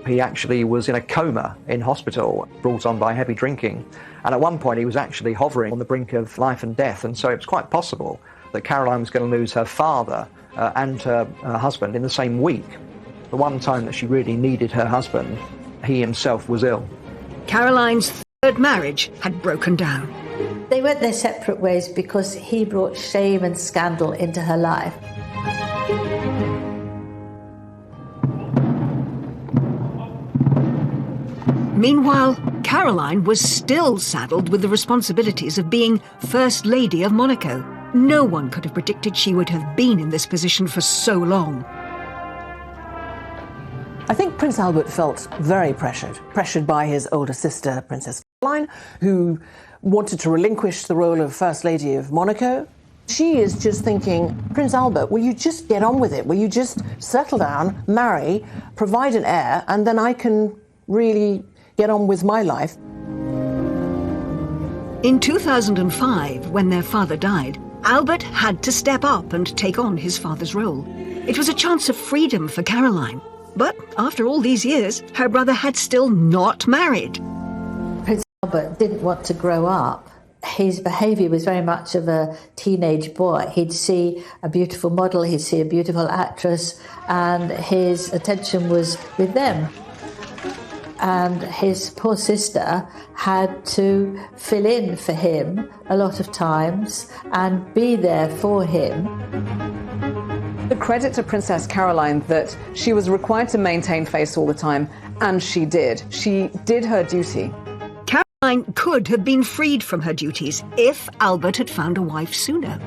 He actually was in a coma in hospital, brought on by heavy drinking, and at one point he was actually hovering on the brink of life and death, and so it was quite possible that Caroline was going to lose her father and her husband in the same week. The one time that she really needed her husband, he himself was ill. Caroline's third marriage had broken down. They went their separate ways because he brought shame and scandal into her life. Meanwhile, Caroline was still saddled with the responsibilities of being First Lady of Monaco. No one could have predicted she would have been in this position for so long. I think Prince Albert felt very pressured by his older sister, Princess Caroline, who wanted to relinquish the role of First Lady of Monaco. She is just thinking, Prince Albert, will you just get on with it? Will you just settle down, marry, provide an heir, and then I can really get on with my life? In 2005, when their father died, Albert had to step up and take on his father's role. It was a chance of freedom for Caroline. But after all these years, her brother had still not married. Prince Albert didn't want to grow up. His behaviour was very much of a teenage boy. He'd see a beautiful model, he'd see a beautiful actress, and his attention was with them. And his poor sister had to fill in for him a lot of times and be there for him. The credit to Princess Caroline that she was required to maintain face all the time, and she did. She did her duty. Caroline could have been freed from her duties if Albert had found a wife sooner.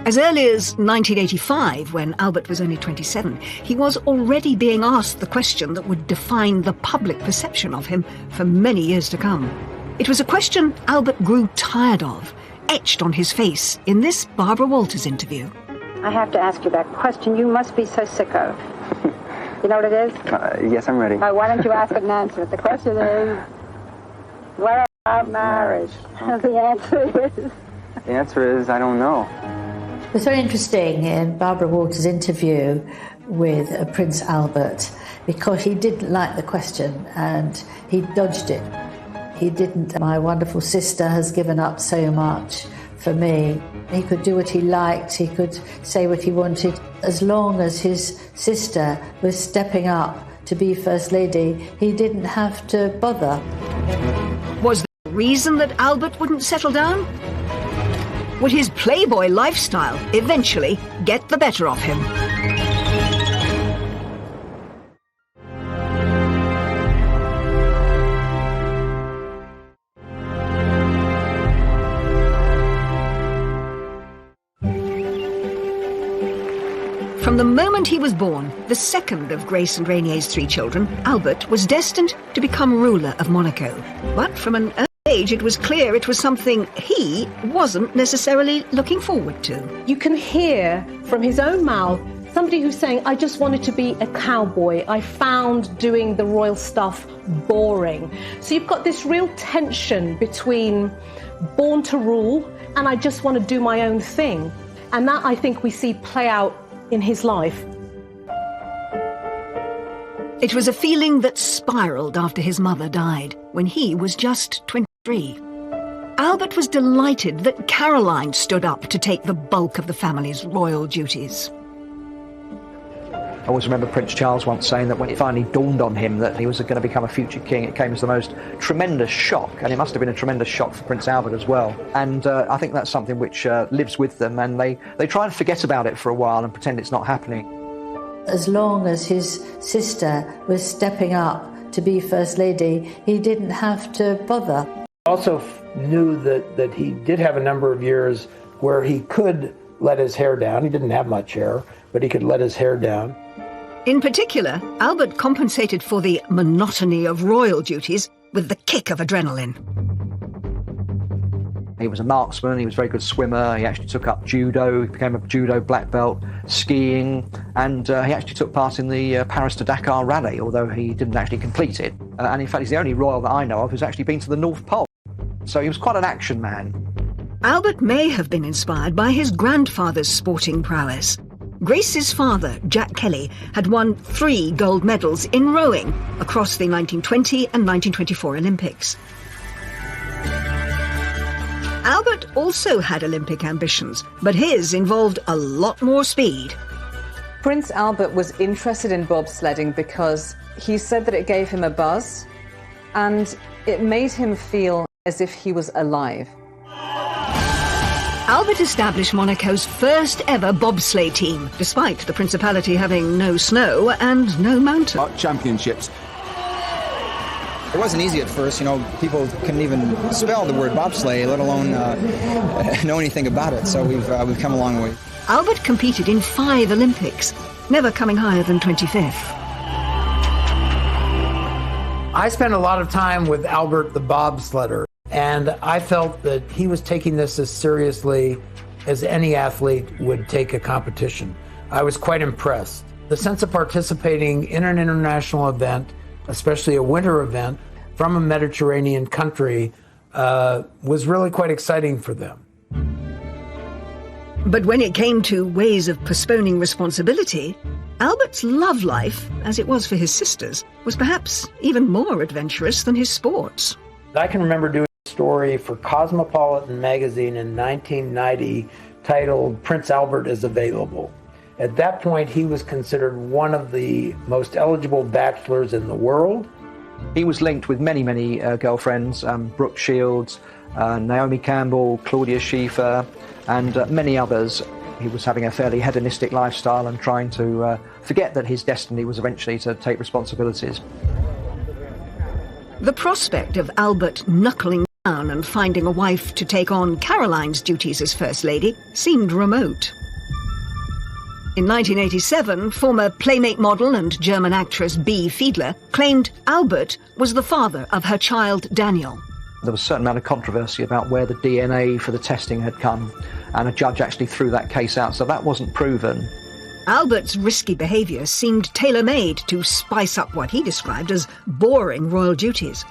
As early as 1985, when Albert was only 27, he was already being asked the question that would define the public perception of him for many years to come. It was a question Albert grew tired of, etched on his face in this Barbara Walters interview. I have to ask you that question you must be so sick of. You know what it is? Yes, I'm ready. Why don't you ask it and answer it? The question is, what about marriage? The answer is, I don't know. It was very interesting in Barbara Walters' interview with Prince Albert because he didn't like the question and he dodged it. He didn't. My wonderful sister has given up so much for me. He could do what he liked, he could say what he wanted. As long as his sister was stepping up to be First Lady, he didn't have to bother. Was there a reason that Albert wouldn't settle down? Would his playboy lifestyle eventually get the better of him? From the moment he was born, the second of Grace and Rainier's three children, Albert was destined to become ruler of Monaco. But from an early age, it was clear it was something he wasn't necessarily looking forward to. You can hear from his own mouth Somebody who's saying, I just wanted to be a cowboy. I found doing the royal stuff boring. So you've got this real tension between born to rule and I just want to do my own thing. And that, I think, we see play out in his life. It was a feeling that spiraled after his mother died, when he was just 23. Albert was delighted that Caroline stood up to take the bulk of the family's royal duties. I always remember Prince Charles once saying that when it finally dawned on him that he was going to become a future king, it came as the most tremendous shock, and it must have been a tremendous shock for Prince Albert as well. And I think that's something which lives with them, and they try and forget about it for a while and pretend it's not happening. As long as his sister was stepping up to be First Lady, he didn't have to bother. Also knew that he did have a number of years where he could let his hair down. He didn't have much hair, but he could let his hair down. In particular, Albert compensated for the monotony of royal duties with the kick of adrenaline. He was a marksman, he was a very good swimmer, he actually took up judo, he became a judo black belt, skiing, and he actually took part in the Paris to Dakar rally, although he didn't actually complete it. And in fact, he's the only royal that I know of who's actually been to the North Pole. So he was quite an action man. Albert may have been inspired by his grandfather's sporting prowess. Grace's father, Jack Kelly, had won 3 gold medals in rowing across the 1920 and 1924 Olympics. Albert also had Olympic ambitions, but his involved a lot more speed. Prince Albert was interested in bobsledding because he said that it gave him a buzz and it made him feel as if he was alive. Albert established Monaco's first ever bobsleigh team, despite the Principality having no snow and no mountain. Championships. It wasn't easy at first, you know, people couldn't even spell the word bobsleigh, let alone know anything about it, so we've come a long way. Albert competed in 5 Olympics, never coming higher than 25th. I spent a lot of time with Albert the bobsledder, and I felt that he was taking this as seriously as any athlete would take a competition. I was quite impressed. The sense of participating in an international event, especially a winter event, from a Mediterranean country, was really quite exciting for them. But when it came to ways of postponing responsibility, Albert's love life, as it was for his sisters, was perhaps even more adventurous than his sports. I can remember doing a story for Cosmopolitan magazine in 1990 titled Prince Albert is Available. At that point, he was considered one of the most eligible bachelors in the world. He was linked with many, many girlfriends, Brooke Shields, Naomi Campbell, Claudia Schiffer, and many others. He was having a fairly hedonistic lifestyle and trying to forget that his destiny was eventually to take responsibilities. The prospect of Albert knuckling down and finding a wife to take on Caroline's duties as First Lady seemed remote. In 1987, former Playmate model and German actress Bea Fiedler claimed Albert was the father of her child Daniel. There was a certain amount of controversy about where the DNA for the testing had come, and a judge actually threw that case out, so that wasn't proven. Albert's risky behaviour seemed tailor-made to spice up what he described as boring royal duties.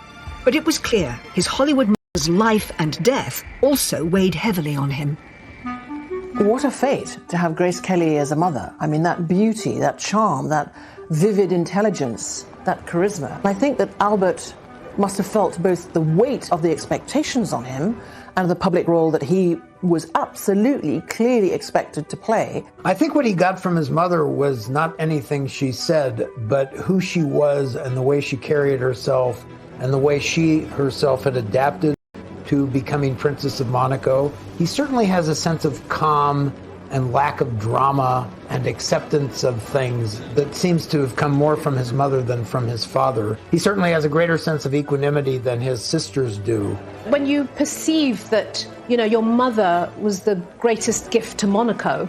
But it was clear his Hollywood mother's life and death also weighed heavily on him. What a fate to have Grace Kelly as a mother. I mean, that beauty, that charm, that vivid intelligence, that charisma. I think that Albert must have felt both the weight of the expectations on him and the public role that he was absolutely, clearly expected to play. I think what he got from his mother was not anything she said, but who she was and the way she carried herself and the way she herself had adapted to becoming Princess of Monaco. He certainly has a sense of calm and lack of drama and acceptance of things that seems to have come more from his mother than from his father. He certainly has a greater sense of equanimity than his sisters do. When you perceive that, you know, your mother was the greatest gift to Monaco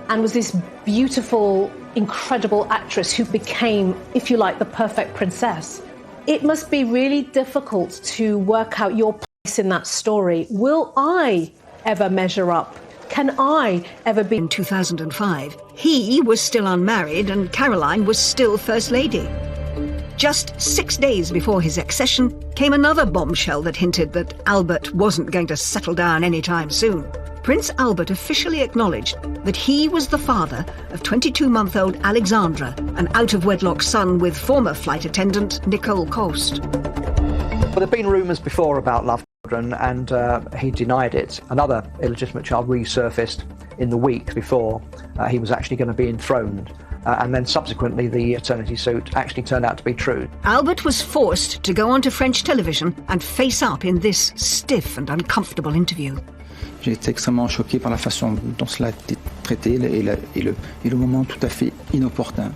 and was this beautiful, incredible actress who became, if you like, the perfect princess, it must be really difficult to work out your place in that story. Will I ever measure up? can I ever be? In 2005, he was still unmarried and Caroline was still First Lady. Just 6 days before his accession came another bombshell that hinted that Albert wasn't going to settle down anytime soon. Prince Albert officially acknowledged that he was the father of 22-month-old Alexandra, an out-of-wedlock son with former flight attendant Nicole Cost. Well, there have been rumours before about love children, and he denied it. Another illegitimate child resurfaced in the week before he was actually going to be enthroned. And then subsequently the paternity suit actually turned out to be true. Albert was forced to go onto French television and face up in this stiff and uncomfortable interview. J'ai été extrêmement choqué par la façon dont cela a été traité et le moment tout à fait inopportun.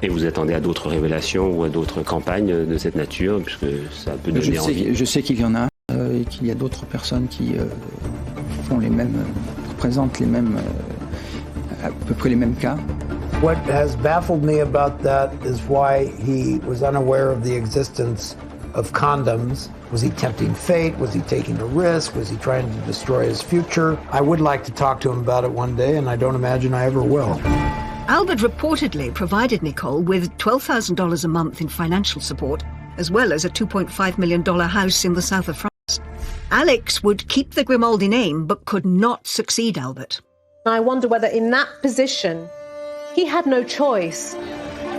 Et vous attendez à d'autres révélations ou à d'autres campagnes de cette nature, puisque ça peut donner envie? Je sais qu'il y en a et qu'il y a d'autres personnes qui font les mêmes, présentent les mêmes, à peu près les mêmes cas. What has baffled me about that is why he was unaware of the existence of condoms. Was he tempting fate? Was he taking a risk? Was he trying to destroy his future? I would like to talk to him about it one day, and I don't imagine I ever will. Albert reportedly provided Nicole with $12,000 a month in financial support, as well as a $2.5 million house in the south of France. Alex would keep the Grimaldi name, but could not succeed Albert. I wonder whether in that position, he had no choice.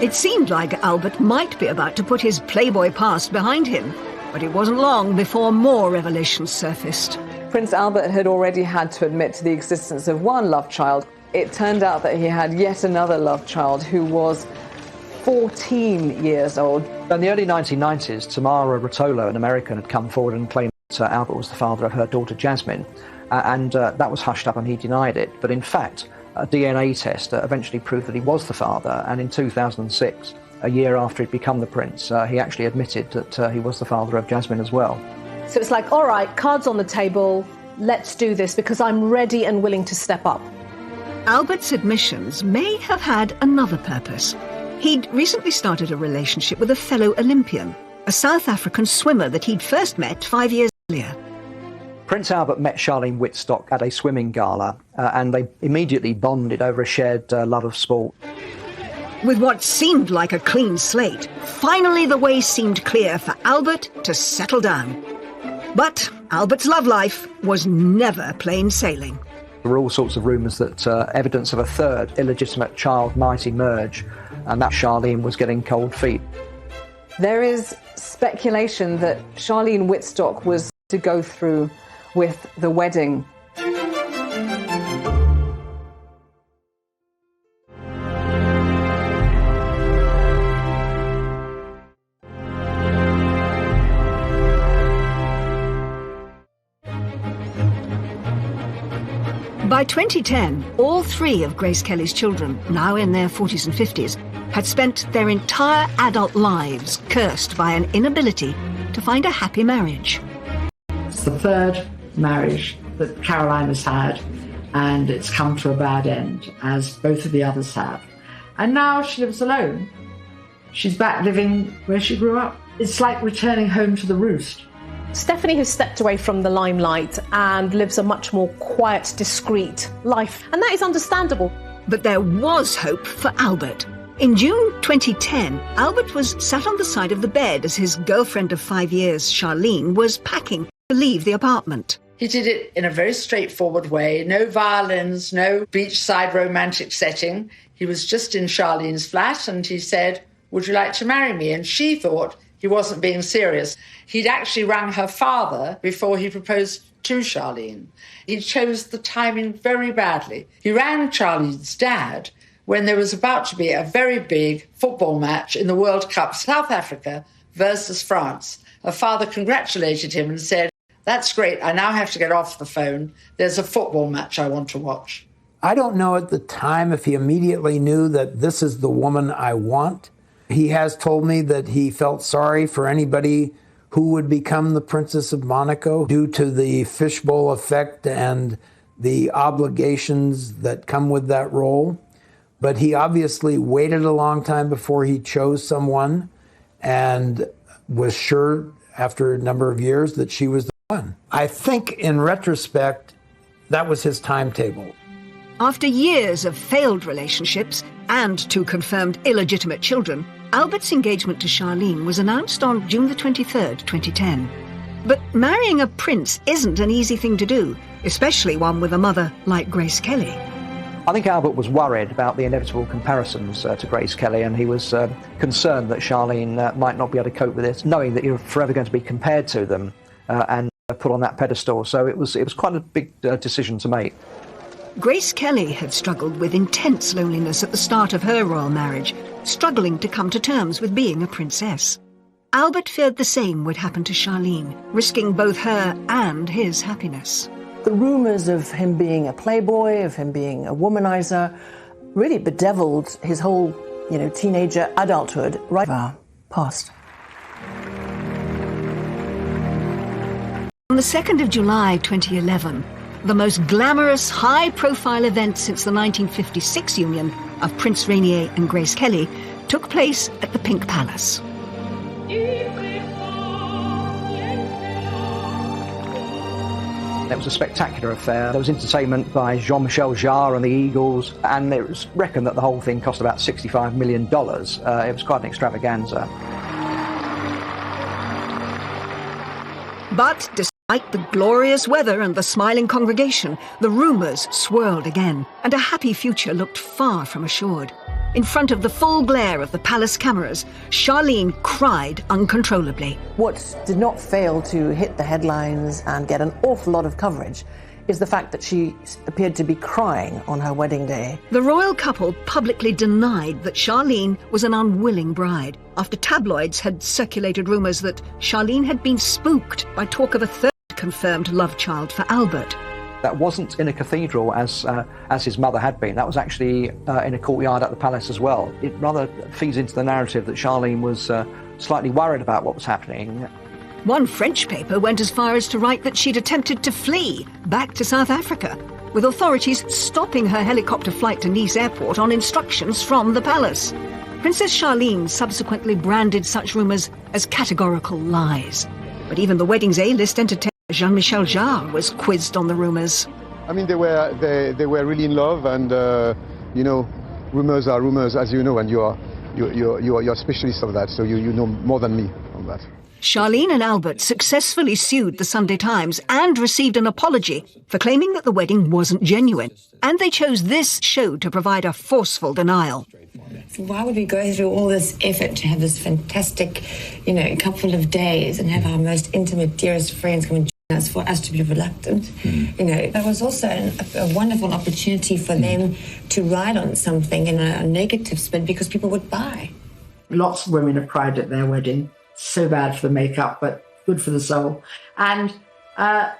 It seemed like Albert might be about to put his Playboy past behind him, but it wasn't long before more revelations surfaced. Prince Albert had already had to admit to the existence of one love child. It turned out that he had yet another love child who was 14 years old. In the early 1990s, Tamara Rotolo, an American, had come forward and claimed that Albert was the father of her daughter Jasmine, and that was hushed up and he denied it. But in fact, a DNA test eventually proved that he was the father, and in 2006, a year after he'd become the prince, he actually admitted that he was the father of Jasmine as well. So it's like, all right, cards on the table, let's do this because I'm ready and willing to step up. Albert's admissions may have had another purpose. He'd recently started a relationship with a fellow Olympian, a South African swimmer that he'd first met 5 years earlier. Prince Albert met Charlene Wittstock at a swimming gala, and they immediately bonded over a shared love of sport. With what seemed like a clean slate, finally the way seemed clear for Albert to settle down. But Albert's love life was never plain sailing. There were all sorts of rumours that evidence of a third illegitimate child might emerge, and that Charlene was getting cold feet. There is speculation that Charlene Wittstock was to go through with the wedding. By 2010, all three of Grace Kelly's children, now in their 40s and 50s, had spent their entire adult lives cursed by an inability to find a happy marriage. It's the third marriage that Caroline has had, and it's come to a bad end, as both of the others have. And now she lives alone. She's back living where she grew up. It's like returning home to the roost. Stephanie has stepped away from the limelight and lives a much more quiet, discreet life, and that is understandable. But there was hope for Albert. In June 2010, Albert was sat on the side of the bed as his girlfriend of 5 years, Charlene, was packing to leave the apartment. He did it in a very straightforward way. No violins, no beachside romantic setting. He was just in Charlene's flat and he said, "Would you like to marry me?" And she thought he wasn't being serious. He'd actually rang her father before he proposed to Charlene. He chose the timing very badly. He rang Charlene's dad when there was about to be a very big football match in the World Cup, South Africa versus France. Her father congratulated him and said, "That's great, I now have to get off the phone. There's a football match I want to watch." I don't know at the time if he immediately knew that this is the woman I want. He has told me that he felt sorry for anybody who would become the Princess of Monaco due to the fishbowl effect and the obligations that come with that role. But he obviously waited a long time before he chose someone and was sure after a number of years that she was the one. I think in retrospect, That was his timetable. After years of failed relationships and 2 confirmed illegitimate children, Albert's engagement to Charlene was announced on June the 23rd, 2010. But marrying a prince isn't an easy thing to do, especially one with a mother like Grace Kelly. I think Albert was worried about the inevitable comparisons to Grace Kelly, and he was concerned that Charlene might not be able to cope with this, knowing that you're forever going to be compared to them and put on that pedestal. So it was quite a big decision to make. Grace Kelly had struggled with intense loneliness at the start of her royal marriage, struggling to come to terms with being a princess. Albert feared the same would happen to Charlene, risking both her and his happiness. The rumours of him being a playboy, of him being a womanizer, really bedeviled his whole, teenager adulthood right past. On the 2nd of July 2011, the most glamorous, high-profile event since the 1956 union of Prince Rainier and Grace Kelly took place at the Pink Palace. It was a spectacular affair. There was entertainment by Jean-Michel Jarre and the Eagles, and it was reckoned that the whole thing cost about $65 million. It was quite an extravaganza. But despite the glorious weather and the smiling congregation, the rumours swirled again, and a happy future looked far from assured. In front of the full glare of the palace cameras, Charlene cried uncontrollably. What did not fail to hit the headlines and get an awful lot of coverage is the fact that she appeared to be crying on her wedding day. The royal couple publicly denied that Charlene was an unwilling bride, after tabloids had circulated rumours that Charlene had been spooked by talk of a third confirmed love child for Albert. That wasn't in a cathedral as his mother had been. That was actually in a courtyard at the palace as well. It rather feeds into the narrative that Charlene was slightly worried about what was happening. One French paper went as far as to write that she'd attempted to flee back to South Africa, with authorities stopping her helicopter flight to Nice airport on instructions from the palace. Princess Charlene subsequently branded such rumours as categorical lies. But even the wedding's A-list entertainer Jean-Michel Jarre was quizzed on the rumours. I mean, they were really in love, and rumours are rumours, as you know, and you're a specialist of that, so you know more than me on that. Charlene and Albert successfully sued the Sunday Times and received an apology for claiming that the wedding wasn't genuine, and they chose this show to provide a forceful denial. So why would we go through all this effort to have this fantastic, couple of days and have our most intimate, dearest friends come and join us for us to be reluctant? That was also a wonderful opportunity for them to ride on something in a negative spin because people would buy. Lots of women have cried at their wedding. So bad for the makeup, but good for the soul. And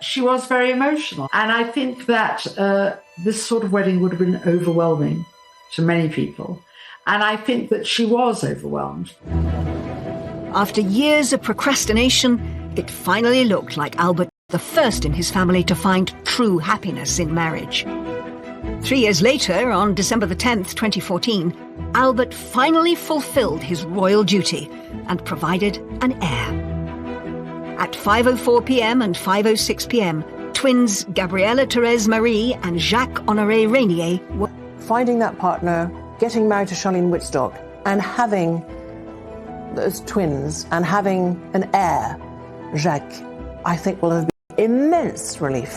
she was very emotional. And I think that this sort of wedding would have been overwhelming to many people. And I think that she was overwhelmed. After years of procrastination, it finally looked like Albert was the first in his family to find true happiness in marriage. 3 years later, on December the 10th, 2014, Albert finally fulfilled his royal duty and provided an heir. At 5:04 p.m. and 5:06 p.m, twins Gabriella Thérèse Marie and Jacques Honoré Rainier were... Finding that partner, getting married to Charlene Wittstock, and having those twins, and having an heir, Jacques, I think will have been immense relief.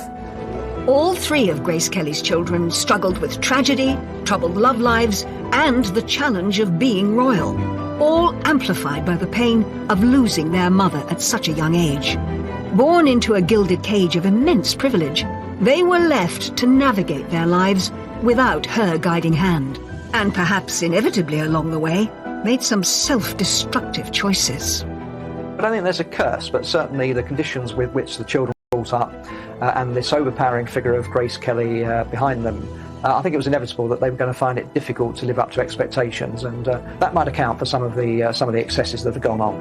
All 3 of Grace Kelly's children struggled with tragedy, troubled love lives, and the challenge of being royal, all amplified by the pain of losing their mother at such a young age. Born into a gilded cage of immense privilege, they were left to navigate their lives without her guiding hand, and perhaps inevitably along the way, made some self-destructive choices. I don't think there's a curse, but certainly the conditions with which the children were brought up and this overpowering figure of Grace Kelly behind them, I think it was inevitable that they were going to find it difficult to live up to expectations, and that might account for some of the excesses that have gone on.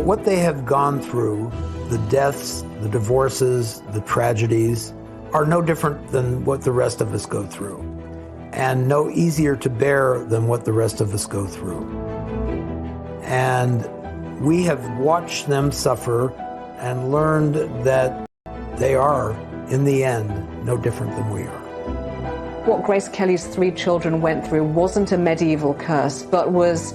What they have gone through, the deaths, the divorces, the tragedies, are no different than what the rest of us go through, and no easier to bear than what the rest of us go through. And we have watched them suffer and learned that they are in the end, no different than we are. What Grace Kelly's 3 children went through wasn't a medieval curse, but was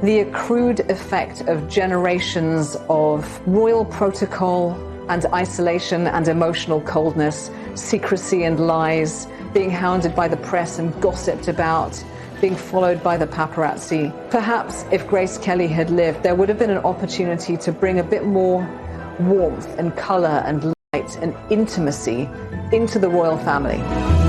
the accrued effect of generations of royal protocol and isolation and emotional coldness, secrecy and lies, being hounded by the press and gossiped about, being followed by the paparazzi. Perhaps if Grace Kelly had lived, there would have been an opportunity to bring a bit more warmth and colour and light and intimacy into the royal family.